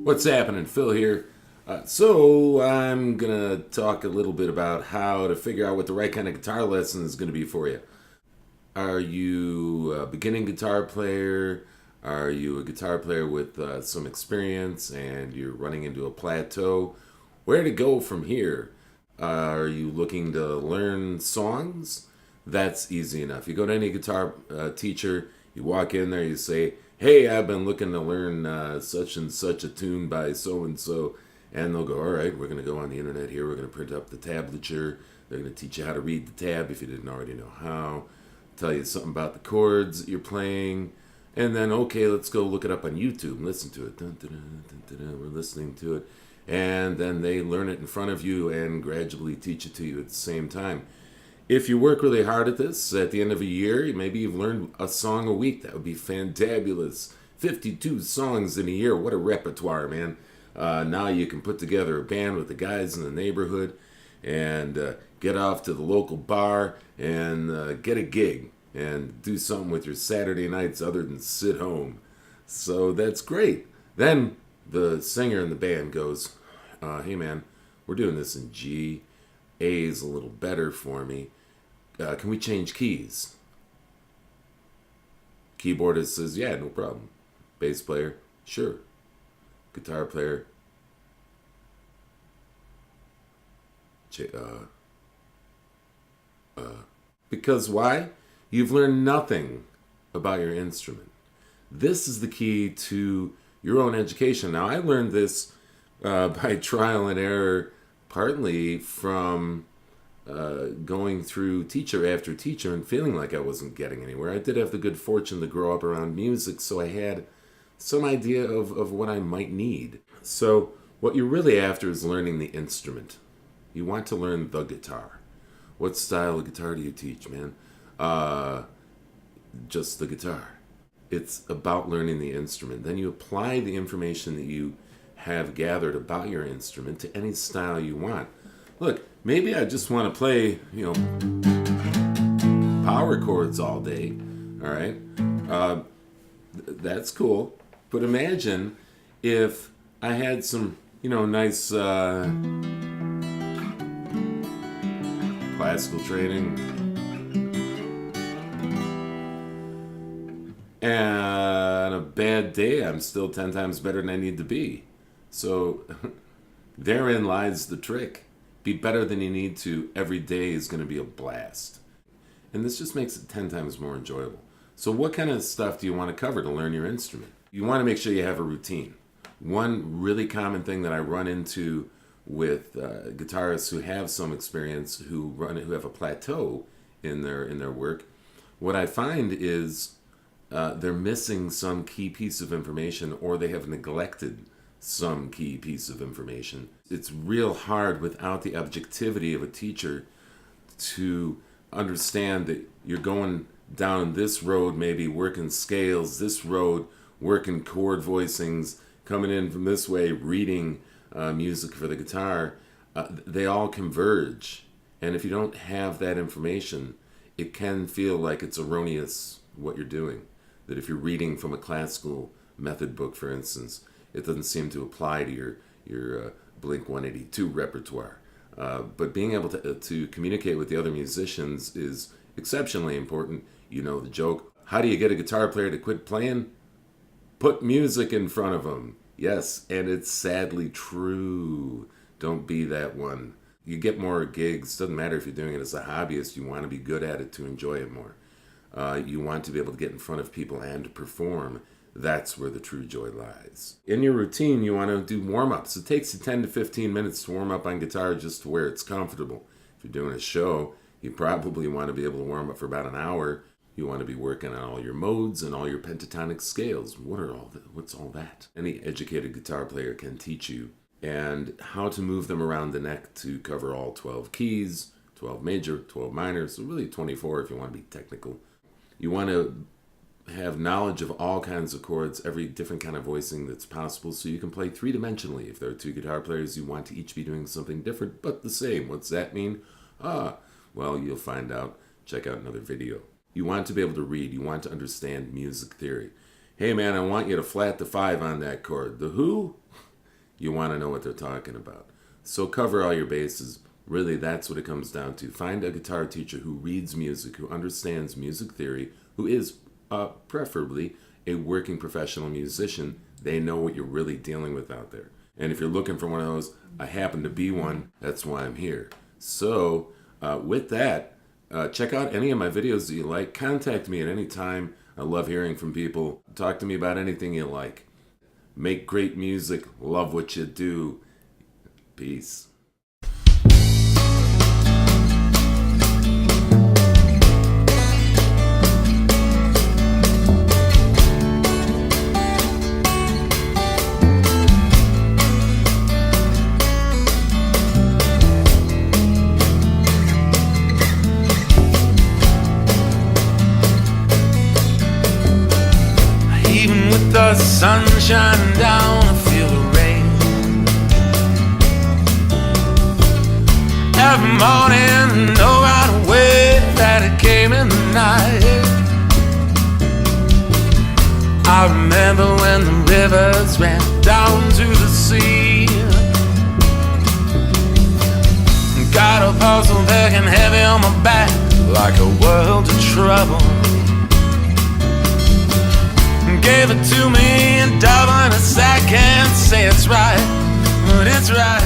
What's happening? Phil here. So I'm gonna talk a little bit about how to figure out what the right kind of guitar lesson is gonna be for you. Are you a beginning guitar player? Are you a guitar player with some experience and you're running into a plateau? Where to go from here? Are you looking to learn songs? That's easy enough. You go to any guitar teacher, you walk in there, you say, "Hey, I've been looking to learn such and such a tune by so and so," and they'll go, "All right, we're going to go on the internet here. We're going to print up the tablature. They're going to teach you how to read the tab if you didn't already know how. Tell you something about the chords that you're playing, and then okay, let's go look it up on YouTube and listen to it. Dun, dun, dun, dun, dun, dun. We're listening to it, and then they learn it in front of you and gradually teach it to you at the same time." If you work really hard at this, at the end of a year, maybe you've learned a song a week. That would be fantabulous. 52 songs in a year. What a repertoire, man. Now you can put together a band with the guys in the neighborhood and get off to the local bar and get a gig and do something with your Saturday nights other than sit home. So that's great. Then the singer in the band goes, "Hey, man, we're doing this in G. A is a little better for me. Can we change keys?" Keyboardist says, "Yeah, no problem." Bass player, "Sure." Guitar player, because why? You've learned nothing about your instrument. This is the key to your own education. Now, I learned this by trial and error, partly from going through teacher after teacher and feeling like I wasn't getting anywhere. I did have the good fortune to grow up around music, so I had some idea of what I might need. So what you're really after is learning the instrument. You want to learn the guitar. What style of guitar do you teach, man? Just the guitar. It's about learning the instrument. Then you apply the information that you have gathered about your instrument to any style you want. Look, maybe I just want to play, power chords all day. All right, that's cool. But imagine if I had some, nice classical training, and a bad day, I'm still 10 times better than I need to be. So therein lies the trick. Be better than you need to. Every day is going to be a blast. And this just makes it 10 times more enjoyable. So what kind of stuff do you want to cover to learn your instrument? You want to make sure you have a routine. One really common thing that I run into with guitarists who have some experience, who have a plateau in their work, what I find is they're missing some key piece of information, or they have neglected some key piece of information. It's real hard without the objectivity of a teacher to understand that you're going down this road, maybe working scales, this road working chord voicings, coming in from this way, reading music for the guitar. They all converge. And if you don't have that information, it can feel like it's erroneous what you're doing. That if you're reading from a classical method book, for instance, it doesn't seem to apply to your Blink 182 repertoire. But being able to communicate with the other musicians is exceptionally important. You know the joke. How do you get a guitar player to quit playing? Put music in front of them. Yes, and it's sadly true. Don't be that one. You get more gigs. Doesn't matter if you're doing it as a hobbyist. You want to be good at it to enjoy it more. You want to be able to get in front of people and perform. That's where the true joy lies. In your routine, you want to do warm-ups. It takes you 10 to 15 minutes to warm up on guitar just to where it's comfortable. If you're doing a show, you probably want to be able to warm up for about an hour. You want to be working on all your modes and all your pentatonic scales. What's all that? Any educated guitar player can teach you. And how to move them around the neck to cover all 12 keys, 12 major, 12 minor, so really 24 if you want to be technical. You want to have knowledge of all kinds of chords, every different kind of voicing that's possible, so you can play three-dimensionally. If there are two guitar players, you want to each be doing something different but the same. What's that mean? Well, you'll find out. Check out another video. You want to be able to read. You want to understand music theory. Hey man, I want you to flat the 5 on that chord. The who? you want to know what they're talking about. So cover all your bases. Really, that's what it comes down to. Find a guitar teacher who reads music, who understands music theory, who is preferably a working professional musician. They know what you're really dealing with out there. And if you're looking for one of those, I happen to be one. That's why I'm here. So with that, check out any of my videos that you like. Contact me at any time. I love hearing from people. Talk to me about anything you like. Make great music. Love what you do. Peace. The sunshine down, I feel the rain. Every morning, know right away that it came in the night. I remember when the rivers ran down to the sea. Got a puzzle begging heavy on my back, like a world of trouble. Gave it to me in double, and I can't say it's right, but it's right.